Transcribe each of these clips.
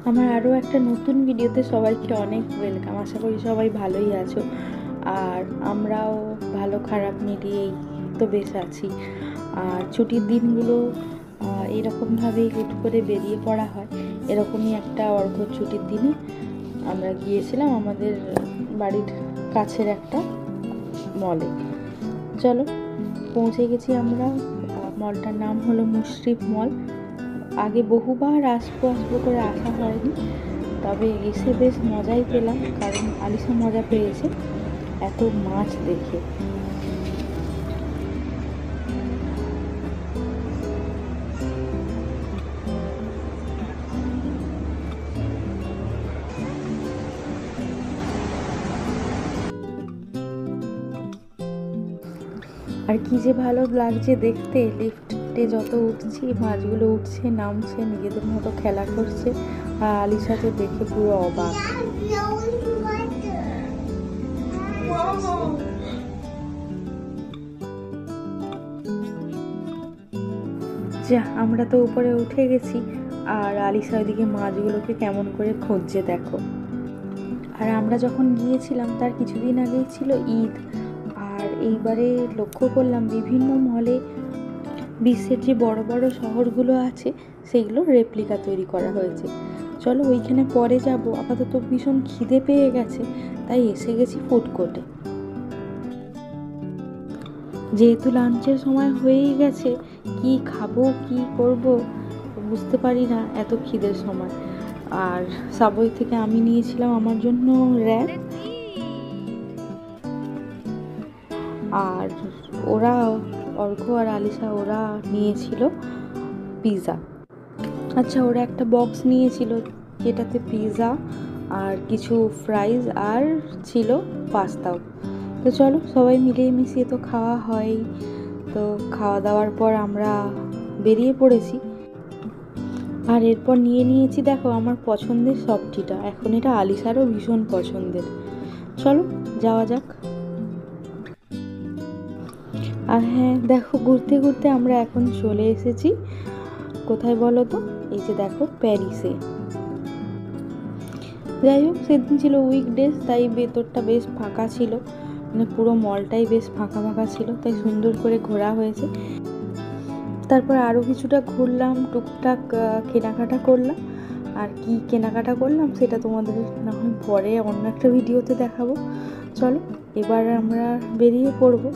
আমার আরও একটা নতুন ভিডিওতে সবাইকে অনেক ওয়েলকাম। আশা করি সবাই ভালোই আছো, আর আমরাও ভালো খারাপ মিলিয়েই তো বেশ আছি। আর ছুটির দিনগুলো এরকমভাবেই হুট করে বেরিয়ে পড়া হয়। এরকমই একটা অর্ঘ্য ছুটির দিনে আমরা গিয়েছিলাম আমাদের বাড়ির কাছের একটা মলে। চলো, পৌঁছে গেছি আমরা। মলটার নাম হলো মুশরিফ মল। আগে বহুবার আসবো করে আসা হয়নি, তবে এসে বেশ মজাই পেলাম, কারণ আলিশা মজা পেয়েছে এত মাছ দেখে। আর কি যে ভালো লাগছে দেখতে, লিফটে যত উঠছি মাছগুলো উঠছে নামছে, নিজেদের মতো খেলা করছে, আর আলিশা তো দেখে পুরো অবাক। যা, আমরা তো উপরে উঠে গেছি, আর আলিশা ওইদিকে মাছগুলোকে কেমন করে খুঁজছে দেখো। আর আমরা যখন গিয়েছিলাম তার কিছুদিন আগেই ছিল ঈদ, আর এইবারে লক্ষ্য করলাম বিভিন্ন মলে বিশ্বের যে বড় বড় শহরগুলো আছে সেগুলো রেপ্লিকা তৈরি করা হয়েছে। চলো ওইখানে পরে যাব, আপাতত ভীষণ খিদে পেয়ে গেছে, তাই এসে গেছি ফুড কোর্টে। যেহেতু লাঞ্চের সময় হয়েই গেছে, কি খাবো কি করব বুঝতে পারি না এত খিদের সময়। আর সাবওয়ে থেকে আমি নিয়েছিলাম আমার জন্য র্যাপ, আর ওরা অর্ঘ্য আর আলিশা ওরা নিয়েছিল পিৎজা। আচ্ছা, ওরা একটা বক্স নিয়েছিল যেটাতে পিৎজা আর কিছু ফ্রাইজ আর ছিল পাস্তাও। তো চলো, সবাই মিলিয়ে মিশিয়ে তো খাওয়া হয়। তো খাওয়া দাওয়ার পর আমরা বেরিয়ে পড়েছি, আর এরপর নিয়েছি দেখো আমার পছন্দের সবজিটা। এখন এটা আলিশারও ভীষণ পছন্দের। চলো যাওয়া যাক। আর হ্যাঁ দেখো, ঘুরতে ঘুরতে আমরা এখন চলে এসেছি কোথায় বলো তো? এই যে দেখো, প্যারিসে। যাই হোক, সেদিন ছিল উইকডেজ, তাই ভেতরটা বেশ ফাঁকা ছিল, মানে পুরো মলটাই বেশ ফাঁকা ফাঁকা ছিল, তাই সুন্দর করে ঘোরা হয়েছে। তারপর আরও কিছুটা ঘুরলাম, টুকটাক কেনাকাটা করলাম। আর কি কেনাকাটা করলাম সেটা তোমাদের না হয় পরে অন্য একটা ভিডিওতে দেখাবো। চলো এবার আমরা বেরিয়ে পড়বো।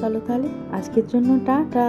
চলো তাহলে, আজকের জন্য টাটা।